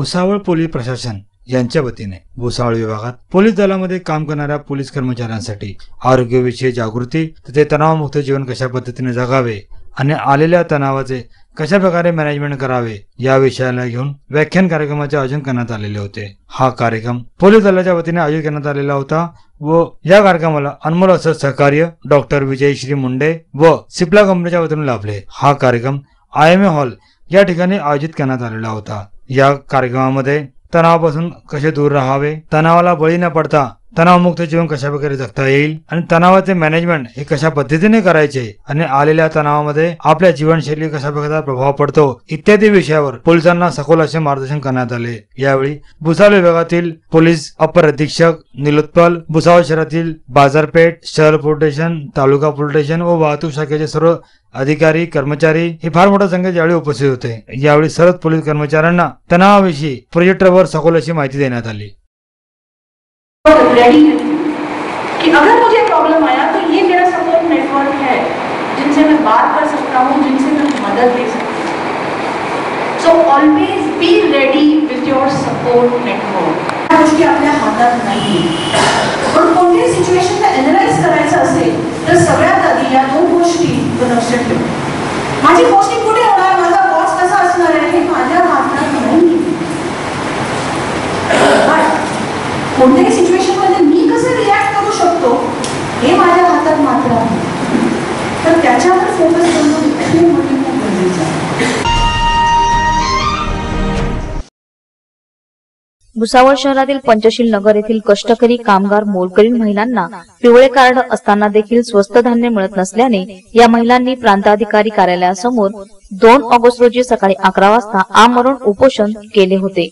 Bhusawal police प्रशासन यांच्या वतीने भुसावळ विभागात पोलीस दलामध्ये काम करणाऱ्या पोलीस कर्मचाऱ्यांसाठी आरोग्यविषयी जागृती तसेच तणावमुक्त जीवन कशा पद्धतीने जगावे आणि आलेल्या तणावाचे कशा प्रकारे मॅनेजमेंट करावे या विषयाला घेऊन व्याख्यान कार्यक्रमाचे आयोजन करण्यात आलेले होते। हा कार्यक्रम पोलीस दलाच्या वतीने आयोजित करण्यात आलेला होता व या कार्यक्रमाला अनमोल असं सहकार्य डॉक्टर विजयश्री मुंडे व सिप्ला कंपनीच्या वतीने लाभले। हा कार्यक्रम IMA हॉल या ठिकाणी आयोजित करण्यात आलेला होता। या कार्यक्रमामध्ये तणावापासून कसे दूर राहावे, तणावाला बळी न पडता तणावमुक्त जीवन कशा प्रकारे जगता येईल आणि तणावाचे मॅनेजमेंट हे कशा पद्धतीने करायचे आणि आलेल्या तणावामध्ये आपल्या जीवनशैली कशा प्रकारचा प्रभाव पडतो इत्यादी विषयावर पोलिसांना सखोल असे मार्गदर्शन करण्यात आले। यावेळी भुसावळ विभागातील पोलीस अपर अधीक्षक निलोत्पल, भुसावळ शहरातील बाजारपेठ, शहर पोलीस स्टेशन, तालुका पोलीस स्टेशन व वाहतूक शाखेचे सर्व अधिकारी कर्मचारी हे फार मोठ्या संख्येत यावेळी उपस्थित होते। यावेळी सर्व पोलीस कर्मचाऱ्यांना तणावाविषयी प्रोजेक्टरवर सखोल अशी माहिती देण्यात आली। रेडी कि अगर मुझे प्रॉब्लम आया तो ये मेरा सपोर्ट नेटवर्क है जिनसे मैं बात कर सकता हूँ, जिनसे मैं मदद ले सकता हूँ। So always be ready with your support network. गोष्टी आपल्या हातात नाही, पण कोणत्याही सिच्युएशनला एनालाइज करायचं असेल तर सगळ्यात आधी या दोन गोष्टी लक्षात ठेवा। माझी पोस्टिंग कुठे होणार, माझा बॉस कसा असणार आहे हे माझ्या हातात नाही। कोणत्याही सिच्युएशन मध्ये मी कसं रिॲक्ट करू शकतो हे माझ्या हातात मात्र आहे, तर त्याच्यावर फोकस करणं खूप गरजेचं आहे। भुसावळ शहरातील पंचशील नगर येथील कष्टकरी कामगार मोलकरीण महिलांना पिवळे कार्ड असताना देखील स्वस्त धान्य मिळत नसल्याने या महिलांनी प्रांताधिकारी कार्यालयासमोर 2 ऑगस्ट रोजी सकाळी 11 वाजता आमरण उपोषण केले होते।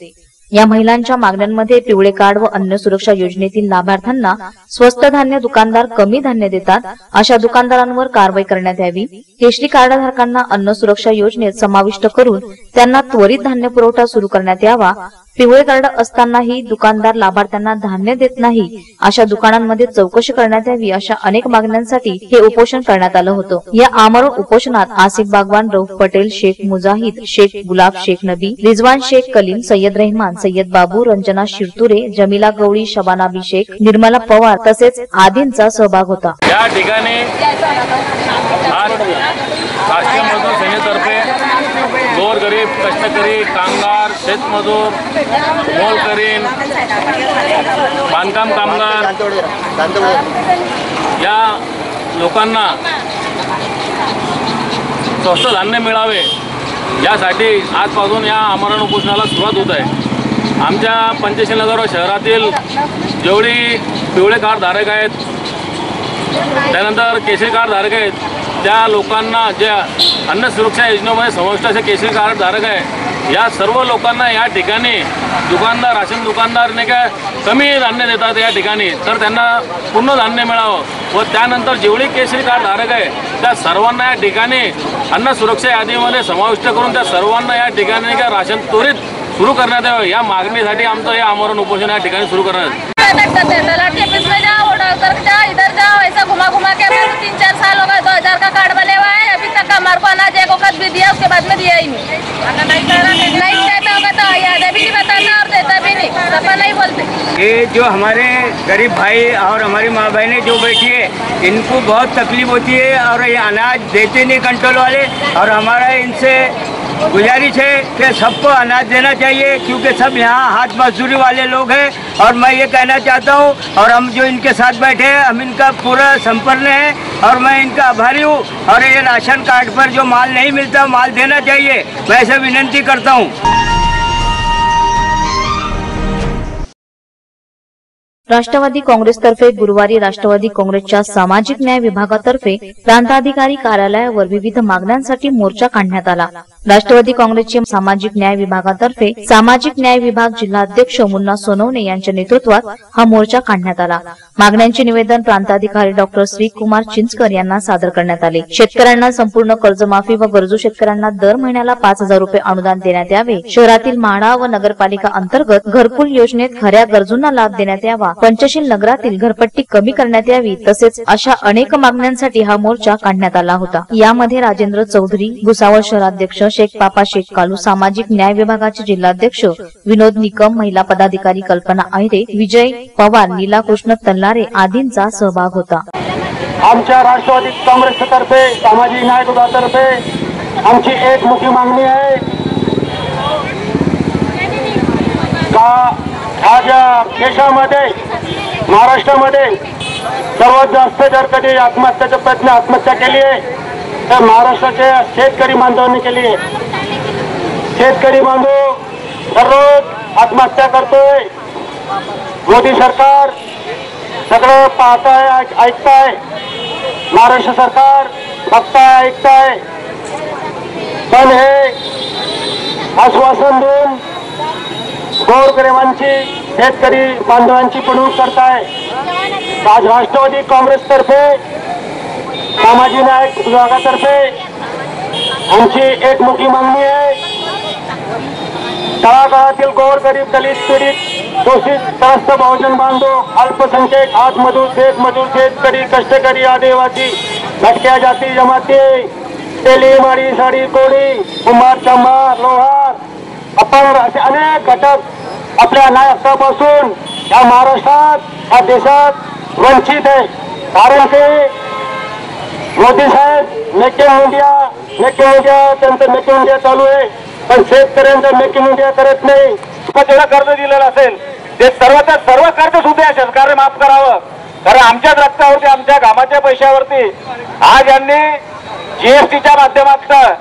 या महिलांच्या मागण्यांमध्ये पिवळे कार्ड व अन्न सुरक्षा योजनेतील लाभार्थ्यांना स्वस्त धान्य दुकानदार कमी धान्य देतात अशा दुकानदारांवर कारवाई करण्यात यावी, केशरी कार्डधारकांना अन्न सुरक्षा योजनेत समाविष्ट करून त्यांना त्वरित धान्य पुरवठा सुरू करण्यात यावा, पिवळे कार्ड असतानाही दुकानदार लाभार्थ्यांना धान्य देत नाही अशा दुकानांमध्ये चौकशी करण्यात यावी अशा अनेक मागण्यांसाठी हे उपोषण करण्यात आलं होतं। या आमरण उपोषणात आसिफ बागवान, रऊफ पटेल, शेख मुजाहिद, शेख गुलाब, शेख नबी, रिजवान शेख कलीम, सय्यद रहमान, सय्यद बाबू, रंजना शिरतुरे, जमीला गवळी, शबाना बी शेख, निर्मला पवार तसेच आदींचा सहभाग होता। या ठिकाणी राष्ट्रीय मजदूर सेनेतर्फे गोरगरीब कष्टकरी कामगार, शेतमजूर, मोलकरीण, बांधकाम कामगार या लोकांना स्वस्त धान्य मिळावे यासाठी आजपासून या आमरण उपोषणाला सुरुवात होत आहे। आमच्या पंचशील नगर शहरातील जेवढी पिवळे कार्ड धारक आहेत, त्यानंतर केशरी कार्ड धारक आहेत, त्या लोकांना ज्या अन्न सुरक्षा योजनेमध्ये समाविष्ट असे केशरी कार्ड धारक आहे या सर्व लोकांना या ठिकाणी दुकानदार, राशन दुकानदारने काय कमी धान्य देतात या ठिकाणी, तर त्यांना पूर्ण धान्य मिळावं व त्यानंतर जेवढी केशरी कार्ड धारक आहे त्या सर्वांना या ठिकाणी अन्न सुरक्षा यादीमध्ये समाविष्ट करून त्या सर्वांना या ठिकाणी काय राशन त्वरित सुरू करण्यात यावं या मागणीसाठी आमचं हे आमरण उपोषण या ठिकाणी सुरू करण्यात। इधर जाओ, ऐसा घुमा घुमा के 3-4 साल हो गए, 2000 का कार्ड बने हुआ है, अभी तक हमारे को अनाज एक वक्त भी दिया, उसके बाद में दिया ही नहीं कहता होगा तो याद भी नहीं बताता और देता भी नहीं, सफा नहीं बोलते। ये जो हमारे गरीब भाई और हमारी माँ बहनें जो बैठी है इनको बहुत तकलीफ होती है और ये अनाज देते नहीं कंट्रोल वाले, और हमारा इनसे गुजारिश है कि सबको अनाज देना चाहिए क्योंकि सब यहाँ हाथ मजदूरी वाले लोग हैं। और मैं ये कहना चाहता हूँ, और हम जो इनके साथ बैठे हैं हम इनका पूरा संपर्क है और मैं इनका आभारी हूँ। और ये राशन कार्ड पर जो माल नहीं मिलता माल देना चाहिए, मैं ऐसे विनंती करता हूँ। राष्ट्रवादी काँग्रेसतर्फे गुरुवारी राष्ट्रवादी काँग्रेसच्या सामाजिक न्याय विभागातर्फे प्रांताधिकारी कार्यालयावर विविध मागण्यांसाठी मोर्चा काढण्यात आला। राष्ट्रवादी काँग्रेसचे सामाजिक न्याय विभागातर्फे सामाजिक न्याय विभाग जिल्हाध्यक्ष मुन्ना सोनवणे यांच्या नेतृत्वात हा मोर्चा काढण्यात आला। मागण्यांचे निवेदन प्रांताधिकारी डॉक्टर श्रीकुमार चिंचकर यांना सादर करण्यात आले। शेतकऱ्यांना संपूर्ण कर्जमाफी व गरजू शेतकऱ्यांना दर महिन्याला 5000 रुपये अनुदान देण्यात यावे, शहरातील म्हाडा व नगरपालिका अंतर्गत घरकुल योजनेत खऱ्या गरजूंना लाभ देण्यात यावा, पंचशील नगरातील घरपट्टी कमी करण्यात यावी, तसेच अशा अनेक मागण्यांसाठी हा मोर्चा काढण्यात आला होता। यामध्ये राजेंद्र चौधरी, भुसावळ शहराध्यक्ष शेख पापा शेख कालू, सामाजिक न्याय विभागाचे जिल्हाध्यक्ष विनोद निकम, महिला पदाधिकारी कल्पना अहिरे, विजय पवार, नीला कृष्ण तल्लारे आदींचा सहभाग होता. आमच्या राष्ट्रवादी काँग्रेसतर्फे सामाजिक न्याय विभागातर्फे आमची एक मुख्य मागणी आहे का आज देशामध्ये महाराष्ट्रामध्ये सर्वात जास्त जर कधी आत्महत्याचा प्रयत्न आत्महत्या केली आहे तर महाराष्ट्राच्या शेतकरी बांधवांनी केली आहे. शेतकरी बांधव दररोज आत्महत्या करतोय. मोदी सरकार सगळं पाहताय, ऐकताय. महाराष्ट्र सरकार बघताय, ऐकताय, पण हे आश्वासन देऊन गोरगरिबांची शेतकरी बांधवांची फसवणूक करताय. आज राष्ट्रवादी काँग्रेसतर्फे सामाजिक न्याय विभागातर्फे आमची एक मोठी मागणी आहे. तळागाळातील गोरगरीब, दलित, पीडित, शोषित, त्रस्त बहुजन बांधव, अल्पसंख्याक, हातमजूर, शेतमजूर, शेतकरी, कष्टकरी, आदिवासी, भटक्या जाती जमाती, तेली, माडी, साडी, कोळी, कुंभार, चांभार, लोहार, अपंग असे अनेक घटक आपल्या न्याय हक्कापासून या महाराष्ट्रात, या देशात वंचित आहे. कारण ते मोदी साहेब मेक इन इंडिया त्यांचं मेक इन इंडिया चालू आहे, पण शेतकऱ्यांचं मेक इन इंडिया करत नाही. जेवढं कर्ज दिलेलं असेल ते सर्व कर्ज सुद्धा या सरकारने माफ करावं. कारण आमच्याच रक्तावरती, आमच्या घामाच्या पैशावरती आज यांनी जीएसटीच्या माध्यमातून,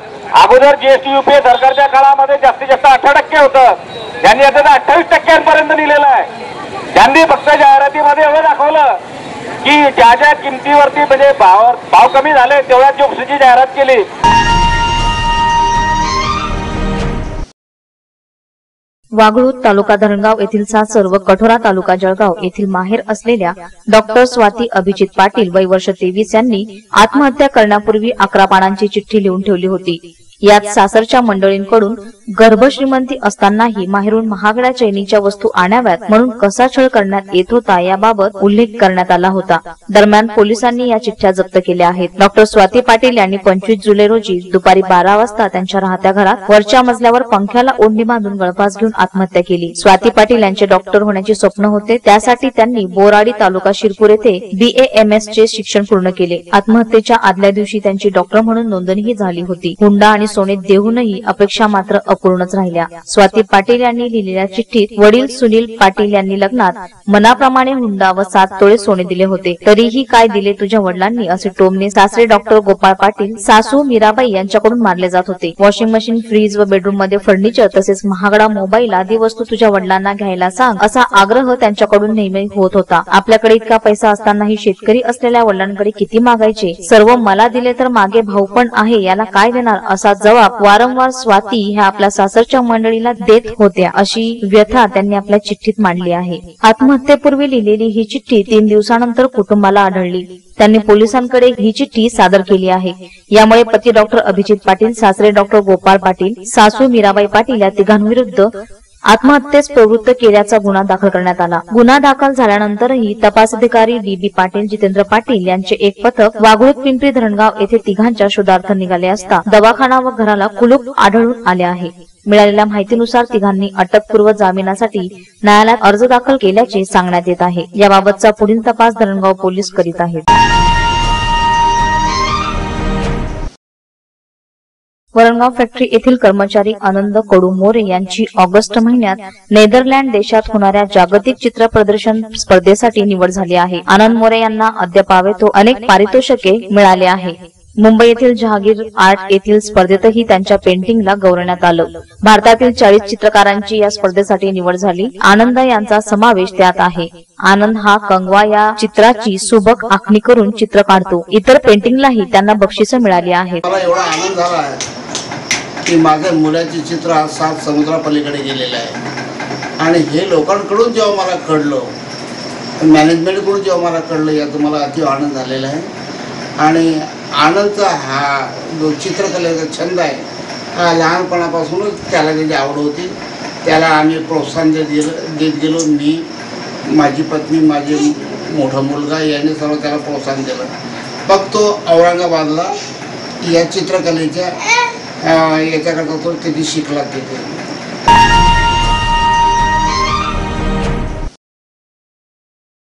अगोदर जीएसटी युपीए सरकारच्या काळामध्ये जास्तीत जास्त 18% होतं, त्यांनी आता 28% नेलेलं आहे. त्यांनी फक्त जाहिरातीमध्ये एवढं दाखवलं की ज्या ज्या किमतीवरती म्हणजे भाव कमी झाले तेवढ्या जोक्षीची जाहिरात केली. वाघळूत तालुका धरणगाव येथील सासर व कठोरा तालुका जळगाव येथील माहेर असलेल्या डॉक्टर स्वाती अभिजित पाटील वय वर्ष 23 यांनी आत्महत्या करण्यापूर्वी 11 पानांची चिठ्ठी लिहून ठेवली होती. यात सासरच्या मंडळींकडून गर्भश्रीमंती असतानाही माहेरून महागड्या चैनीच्या वस्तू आणाव्यात म्हणून कसा छळ करण्यात येत होता याबाबत उल्लेख करण्यात आला होता. दरम्यान पोलिसांनी या चिठ्ठ्या जप्त केल्या आहेत. डॉक्टर स्वाती पाटील यांनी 25 जुलै रोजी दुपारी 12 वाजता त्यांच्या राहत्या घरात वरच्या मजल्यावर पंख्याला ओढणी बांधून गळफास घेऊन आत्महत्या केली. स्वाती पाटील यांचे डॉक्टर होण्याचे स्वप्न होते, त्यासाठी त्यांनी बोराडी तालुका शिरपूर येथे BAMS चे शिक्षण पूर्ण केले. आत्महत्येच्या आदल्या दिवशी त्यांची डॉक्टर म्हणून नोंदणीही झाली होती. हुंडा आणि सोने देऊनही अपेक्षा मात्र अपूर्णच राहिल्या. स्वाती पाटील यांनी लिहिलेल्या चिठ्ठीत वडील सुनील पाटील यांनी लग्नात मनाप्रमाणे हुंडा व 7 तोळे सोने दिले होते, तरीही काय दिले तुझ्या वडिलांनी असे टोमणे सासरे डॉक्टर गोपाळ पाटील, सासू मीराबाई यांच्याकडून मारले जात होते. वॉशिंग मशीन, फ्रीज व बेडरूम मध्ये फर्निचर तसेच महागडा मोबाईल आदी वस्तू तुझ्या वडिलांना घ्यायला सांग असा आग्रह त्यांच्याकडून नेहमी होत होता. आपल्याकडे इतका पैसा असतानाही शेतकरी असलेल्या वडिलांकडे किती मागायचे? सर्व मला दिले तर मागे भाऊ पण आहे, याला काय देणार असा जबाब वारंवार स्वाती ह्या आपल्या सासरच्या मंडळीला देत होत्या, अशी व्यथा त्यांनी आपल्या चिठ्ठीत मांडली आहे. आत्महत्येपूर्वी लिहिलेली ही चिठ्ठी 3 दिवसानंतर कुटुंबाला आढळली. त्यांनी पोलिसांकडे ही चिठ्ठी सादर केली आहे. यामुळे पती डॉक्टर अभिजित पाटील, सासरे डॉक्टर गोपाळ पाटील, सासू मीराबाई पाटील या तिघांविरुद्ध आत्महत्येस प्रवृत्त केल्याचा गुन्हा दाखल करण्यात आला. गुन्हा दाखल झाल्यानंतरही तपास अधिकारी DB पाटील, जितेंद्र पाटील यांचे एक पथक वाघळूत पिंपरी धरणगाव येथे तिघांच्या शोधार्थ निघाले असता दवाखाना व घराला कुलूप आढळून आले आहे. मिळालेल्या माहितीनुसार तिघांनी अटकपूर्व जामिनासाठी न्यायालयात अर्ज दाखल केल्याचे सांगण्यात येत आहे. याबाबतचा पुढील तपास धरणगाव पोलीस करीत आहेत. वरणगाव फॅक्टरी येथील कर्मचारी आनंद कडू मोरे यांची ऑगस्ट महिन्यात नेदरलँड देशात होणाऱ्या जागतिक चित्र प्रदर्शन स्पर्धेसाठी निवड झाली आहे. आनंद मोरे यांना अद्यापावे तो अनेक पारितोषिके मिळाले आहे. मुंबई येथील जहागीर आर्ट येथील स्पर्धेतही त्यांच्या पेंटिंगला गौरवण्यात आलं. भारतातील 40 चित्रकारांची या स्पर्धेसाठी निवड झाली. आनंद यांचा समावेश त्यात आहे. आनंद हा कंगवा या चित्राची सुबक आखणी करून चित्र काढतो. इतर पेंटिंगलाही त्यांना बक्षिसं मिळाली आहेत. मला एवढा आनंद झाला आहे की माझ्या मुलाचे चित्र आज 7 समुद्रापलीकडे गेलेलं आहे आणि हे लोकांकडून जेव्हा मला कळलं, मॅनेजमेंटकडून जेव्हा मला कळलं, याचा मला अति आनंद झालेला आहे. आणि आनंदचा हा जो चित्रकलेचा छंद आहे हा लहानपणापासूनच त्याला त्याची आवड होती. त्याला आम्ही प्रोत्साहन देत गेलो. मी, माझी पत्नी, माझे मोठा मुलगा यांनी सर्व त्याला प्रोत्साहन दिलं. मग तो औरंगाबादला या चित्रकलेच्या याच्याकरता तो किती शिकला तिथे.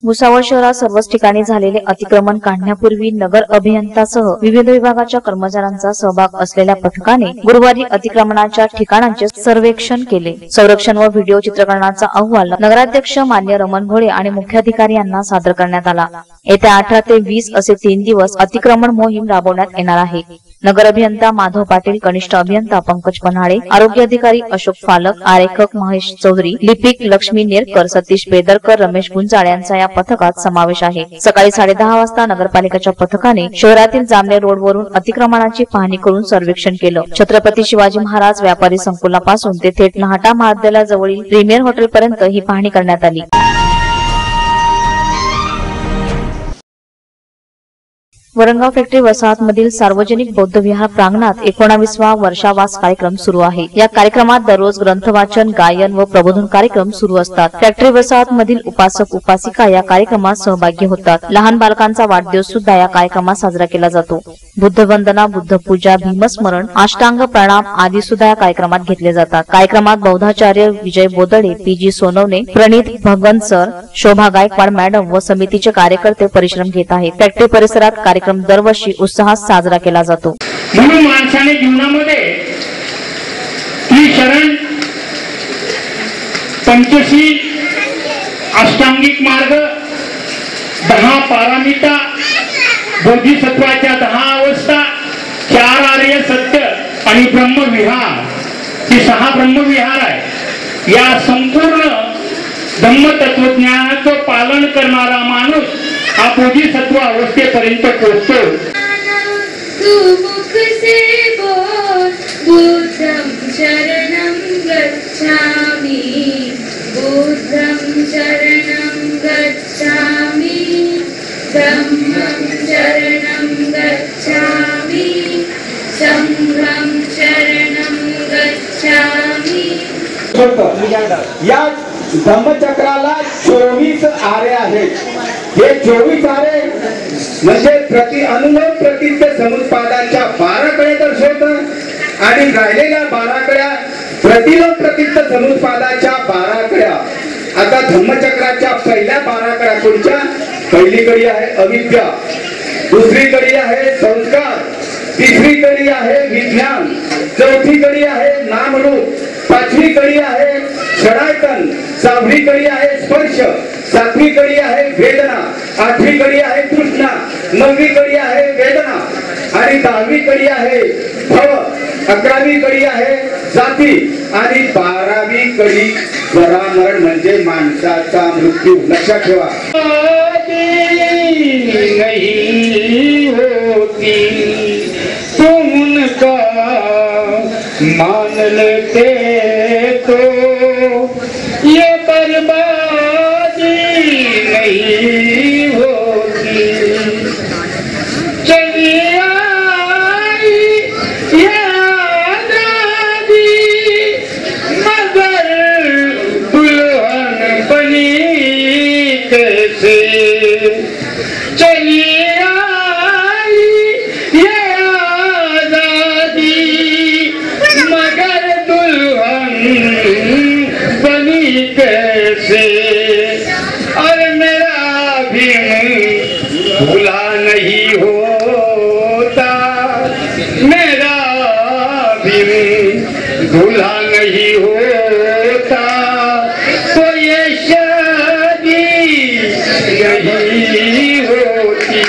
भुसावळ शहरात सर्वच ठिकाणी झालेले अतिक्रमण काढण्यापूर्वी नगर अभियंतासह विविध विभागाच्या कर्मचाऱ्यांचा सहभाग असलेल्या पथकाने गुरुवारी अतिक्रमणाच्या ठिकाणांचे सर्वेक्षण केले. संरक्षण व व्हिडिओ चित्रीकरणाचा अहवाल नगराध्यक्ष मान्य रमण भोळे आणि मुख्याधिकारी यांना सादर करण्यात आला. येत्या 18 ते 20 असे 3 दिवस अतिक्रमण मोहीम राबवण्यात येणार आहे. नगर अभियंता माधव पाटील, कनिष्ठ अभियंता पंकज पन्हाळे, आरोग्य अधिकारी अशोक फालक, आरेखक महेश चौधरी, लिपिक लक्ष्मी नेरकर, सतीश बेदरकर, रमेश गुंजाळ यांचा या पथकात समावेश आहे. सकाळी 10:30 वाजता नगरपालिकेच्या पथकाने शहरातील जामनेर रोडवरून अतिक्रमणाची पाहणी करून सर्वेक्षण केलं. छत्रपती शिवाजी महाराज व्यापारी संकुलापासून ते थेट न्हाटा महाविद्यालयाजवळील प्रीमियर हॉटेलपर्यंत ही पाहणी करण्यात आली. वरणगाव फॅक्टरी वसाहतमधील सार्वजनिक बौद्ध विहार प्रांगणात 19वा वर्षावास कार्यक्रम सुरू आहे. या कार्यक्रमात दररोज ग्रंथ वाचन, गायन व प्रबोधन कार्यक्रम सुरू असतात. फॅक्टरी वसाहतमधील उपासक उपासिका या कार्यक्रमात सहभागी होतात. लहान बालकांचा वाढदिवस सुद्धा या कार्यक्रमात साजरा केला जातो. बुद्धवंदना, बुद्धपूजा, भीमस्मरण, अष्टांग प्रणाम आदी सुद्धा या कार्यक्रमात घेतले जातात. कार्यक्रमात बौद्धाचार्य विजय बोदडे, पीजी सोनवणे, प्रणित भगन सर, शोभा गायकवाड मॅडम व समितीचे कार्यकर्ते परिश्रम घेत आहेत. फॅक्टरी परिसरात कार्यक्रम दरवर्षी उत्साहात साजरा केला जातो. म्हणून माणसाने जीवनामध्ये त्रिशरण, पंचशील, अष्टांगिक मार्ग, 10 पारामिता, बोधिसत्वाच्या 10 अवस्था, 4 आर्य सत्य आणि ब्रह्मविहार, हे 6 ब्रह्मविहार आहे. या संपूर्ण धम्मतत्वज्ञानाचं पालन करणारा माणूस हा बोधिसत्व अवस्थेपर्यंत पोहोचतो. मुख से बोल बुद्धं शरणं गच्छामि, बुद्धं शरणं गच्छामि, धम्मं शरणं गच्छामि, संघं शरणं गच्छामि. या धम्मचक्राला 24 आरे आहेत. हे 24 आरे म्हणजे अनुभव प्रतीत समुत्पादाच्या 12 कड्या दर्शवतात आणि राहिलेल्या 12 कड्या प्रतिलोक प्रतीत समुत्पादाच्या 12 कड्या. आता धम्मचक्राच्या पहिल्या 12 कड्या कोणत्या? पहिली कडी आहे अविद्या, दुसरी कडी आहे संस्कार, तिसरी कडी आहे विज्ञान, चौथी कडी आहे नामरूप, 5वी कडी आहे षडायतन, 6वी कडी आहे स्पर्श, 7वी कडी आहे वेदना, 8वी कडी आहे तृष्णा, 9वी कडी आहे वेदना आणि 10वी कडी आहे भव, 11वी कडी आहे जाती आणि 12वी कडी जरामरण म्हणजे माणसाचा मृत्यू. लक्षात ठेवा. नहीं होती तुम उनका मान लेते तो ये बर्बादी नहीं होती. चलिए आई ये आजादी मगर दुल्हन बनी कैसे. चलिए आई ये आजादी मगर दुल्हन बनी कैसे. और मेरा भी भूला नहीं होता, मेरा भी भूला नहीं होता तो ये शादी नहीं होती.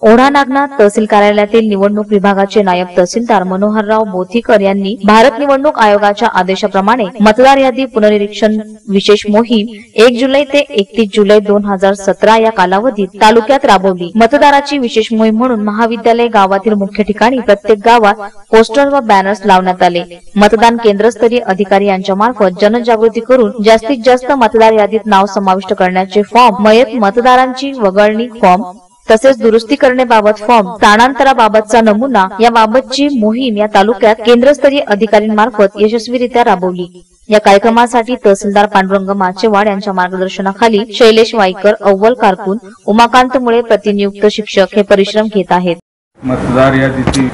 ओढा नागनाथ तहसील कार्यालयातील निवडणूक विभागाचे नायब तहसीलदार मनोहरराव बोथीकर यांनी भारत निवडणूक आयोगाच्या आदेशाप्रमाणे मतदार यादी पुनर्निरीक्षण विशेष मोहीम 1 जुलै ते 31 जुलै 2017 या कालावधीत तालुक्यात राबवली. मतदाराची विशेष मोहीम म्हणून महाविद्यालय गावातील मुख्य ठिकाणी प्रत्येक गावात पोस्टर व बॅनर्स लावण्यात आले. मतदान केंद्रस्तरीय अधिकारी यांच्या मार्फत जनजागृती करून जास्तीत जास्त मतदार यादीत नाव समाविष्ट करण्याचे फॉर्म, मयत मतदारांची वगळणी फॉर्म, तसेच दुरुस्ती करण्याबाबत फॉर्म, स्थानांतराबाबतचा नमुना याबाबतची मोहीम या तालुक्यात केंद्रस्तरीय अधिकाऱ्यांमार्फत यशस्वीरित्या राबवली. या कार्यक्रमासाठी तहसीलदार पांडुरंग माचेवाड यांच्या मार्गदर्शनाखाली शैलेश वाईकर, अव्वल कारकून, उमाकांत मुळे प्रतिनियुक्त शिक्षक हे परिश्रम घेत आहेत. मतदार यादीची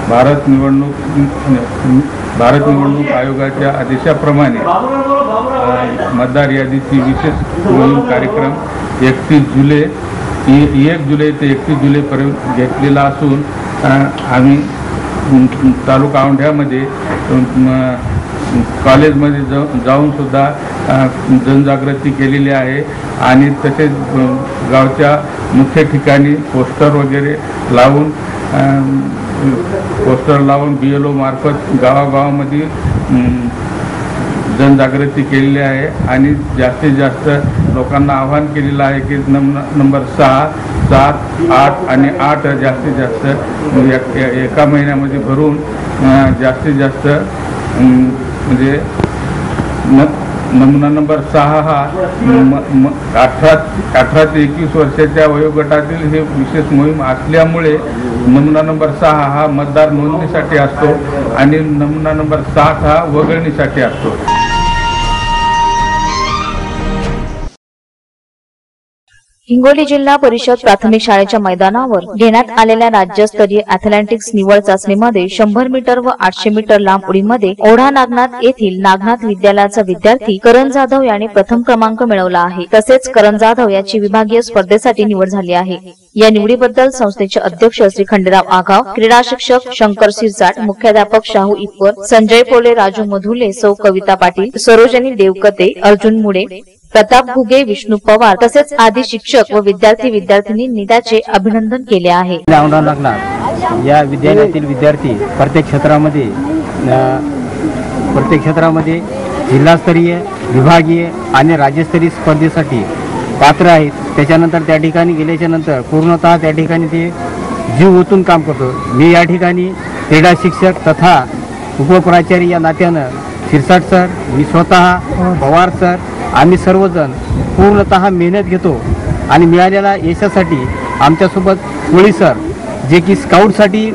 भारत निवडणूक आयोगाच्या आदेशाप्रमाणे मतदार यादीची विशेष मोहीम कार्यक्रम 1 जुलै ते 31 जुलैपर्यंत घेतलेला असून आम्ही तालुका औंढ्यामध्ये कॉलेजमध्ये जाऊन सुद्धा जनजागृती केलेली आहे आणि तसेच गावच्या मुख्य ठिकाणी पोस्टर वगैरे लावून BLO मार्फत गावागावामध्ये जनजागृती केलेली आहे आणि जास्तीत जास्त लोकांना आवाहन केलेलं आहे की नंबर 6, 7, 8 आणि 8 जास्तीत जास्त एका महिन्यामध्ये भरून जास्तीत जास्त म्हणजे नमुना नंबर 6 हा 18 ते 21 वर्षाच्या वयोगटातील हे विशेष मोहीम असल्यामुळे नमुना नंबर 6 हा मतदार नोंदणीसाठी असतो आणि नमुना नंबर 7 हा वगळणीसाठी असतो. हिंगोली जिल्हा परिषद प्राथमिक शाळेच्या मैदानावर घेण्यात आलेल्या राज्यस्तरीय अॅथलेटिक्स निवड चाचणीमध्ये 100 मीटर व 800 मीटर लांब उडीमध्ये ओढा नागनाथ येथील नागनाथ विद्यालयाचा विद्यार्थी करण जाधव याने प्रथम क्रमांक मिळवला आहे. तसेच करण जाधव याची विभागीय स्पर्धेसाठी निवड झाली आहे. या निवडीबद्दल संस्थेचे अध्यक्ष श्री खंडेराव आगाव, क्रीडा शिक्षक शंकर सिरसाट, मुख्याध्यापक शाहू इपर, संजय पोले, राजू मधुले, सौ कविता पाटील, सरोजनी देवकते, अर्जुन मुडे, प्रताप घुगे, विष्णू पवार तसेच आदी शिक्षक व विद्यार्थी-विद्यार्थिनींनी त्याचे अभिनंदन केले आहे. या विद्यालयातील विद्यार्थी प्रत्येक क्षेत्रामध्ये जिल्हास्तरीय, विभागीय आणि राज्यस्तरीय स्पर्धेसाठी पात्र आहेत. त्याच्यानंतर त्या ठिकाणी गेल्याच्या नंतर पूर्णतः त्या ठिकाणी ते जीव ओतून काम करतो. मी या ठिकाणी क्रीडा शिक्षक तथा उपप्राचार्य या नात्यानं सिरसाट सर, मी स्वतः, पवार सर, आम्ही सर्वजण पूर्णतः मेहनत घेतो आणि मिळालेल्या यशासाठी आमच्यासोबत कोळी सर जे की स्काउटसाठी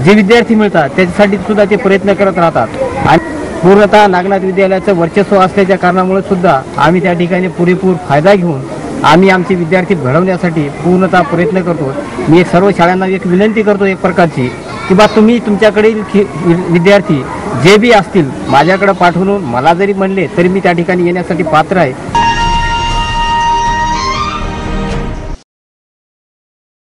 जे विद्यार्थी मिळतात त्याच्यासाठी सुद्धा ते प्रयत्न करत राहतात आणि पूर्णतः नागनाथ विद्यालयाचं वर्चस्व असल्याच्या कारणामुळे सुद्धा आम्ही त्या ठिकाणी पुरेपूर फायदा घेऊन आम्ही आमचे विद्यार्थी घडवण्यासाठी पूर्णतः प्रयत्न करतो. मी सर्व शाळांना एक विनंती करतो एक प्रकारची की बा तुम्ही तुमच्याकडील विद्यार्थी जे बी असतील माझ्याकडे पाठवून मला जरी म्हणले तरी मी त्या ठिकाणी येण्यासाठी पात्र आहे.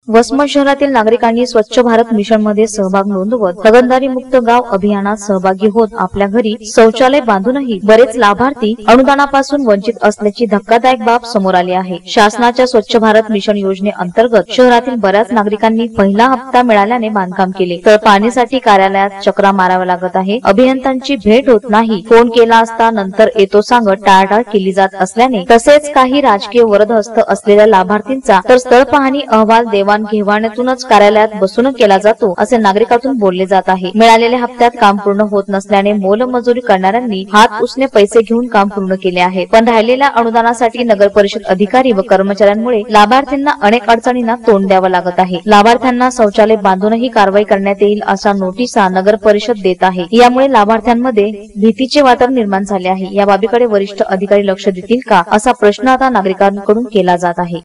वसमत शहरातील नागरिकांनी स्वच्छ भारत मिशन मध्ये सहभाग नोंदवत हागणदारी मुक्त गाव अभियानात सहभागी होत आपल्या घरी शौचालय बांधूनही बरेच लाभार्थी अनुदानापासून वंचित असल्याची धक्कादायक बाब समोर आली आहे. शासनाच्या स्वच्छ भारत मिशन योजनेअंतर्गत शहरातील बऱ्याच नागरिकांनी पहिला हप्ता मिळाल्याने बांधकाम केले तर पाणीसाठी कार्यालयात चक्रा माराव्या लागत आहे. अभियंत्यांची भेट होत नाही. फोन केला असता नंतर येतो सांगत टाळाटाळ केली जात असल्याने तसेच काही राजकीय वरदहस्त असलेल्या लाभार्थींचा तर स्थळ पाहणी अहवाल घेवाण्यातूनच कार्यालयात बसून केला जातो असे नागरिकातून बोलले जात आहे. मिळालेल्या हप्त्यात काम पूर्ण होत नसल्याने मोलमजुरी करणाऱ्यांनी हात उसने पैसे घेऊन काम पूर्ण केले आहे. पण राहिलेल्या अनुदानासाठी नगर परिषद अधिकारी व कर्मचाऱ्यांमुळे लाभार्थ्यांना अनेक अडचणींना तोंड द्यावं लागत आहे. लाभार्थ्यांना शौचालय बांधूनही कारवाई करण्यात येईल अशा नोटिसा नगर परिषद देत आहे. यामुळे लाभार्थ्यांमध्ये भीतीचे वातावरण निर्माण झाले आहे. या बाबीकडे वरिष्ठ अधिकारी लक्ष देतील का असा प्रश्न आता नागरिकांकडून केला जात आहे.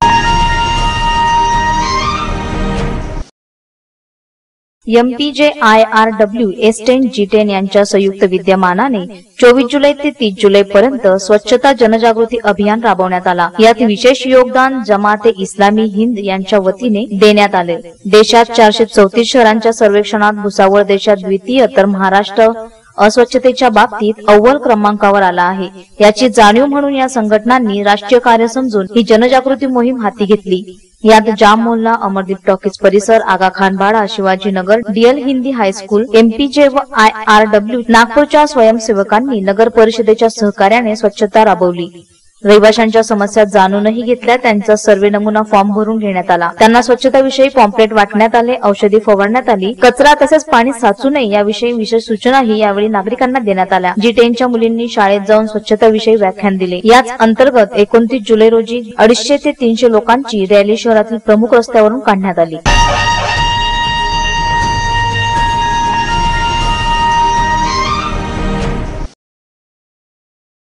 MPJIRW S10 G10 यांच्या संयुक्त विद्यमानाने 24 जुलै ते 30 जुलै पर्यंत स्वच्छता जनजागृती अभियान राबवण्यात आला. यात विशेष योगदान जमाते इस्लामी हिंद यांच्या वतीने देण्यात आले. देशात 434 शहरांच्या सर्वेक्षणात भुसावळ देशात द्वितीय तर महाराष्ट्र अस्वच्छतेच्या बाबतीत अव्वल क्रमांकावर आला आहे. याची जाणीव म्हणून या संघटनांनी राष्ट्रीय कार्य समजून ही जनजागृती मोहीम हाती घेतली. यात जाम मोहल्ला, अमरदीप टॉकीज परिसर, आगा खान बाड़ा, Shivajinagar, DL Hindi high school, MPJ व IRW नागपूरच्या स्वयंसेवकांनी नगर परिषदेच्या सहकार्याने स्वच्छता राबवली. रहिवाशांच्या समस्या जाणूनही घेतल्या. त्यांचा सर्वे नमुना फॉर्म भरून घेण्यात आला. त्यांना स्वच्छताविषयी पॉम्पलेट वाटण्यात आले. औषधी फवारण्यात आली. कचरा तसेच पाणी साचू नये याविषयी विशेष सूचनाही यावेळी नागरिकांना देण्यात आल्या. G10च्या मुलींनी शाळेत जाऊन स्वच्छताविषयी व्याख्यान दिले. याच अंतर्गत 29 जुलै रोजी 250 ते 300 लोकांची रॅली शहरातील प्रमुख रस्त्यावरून काढण्यात आली.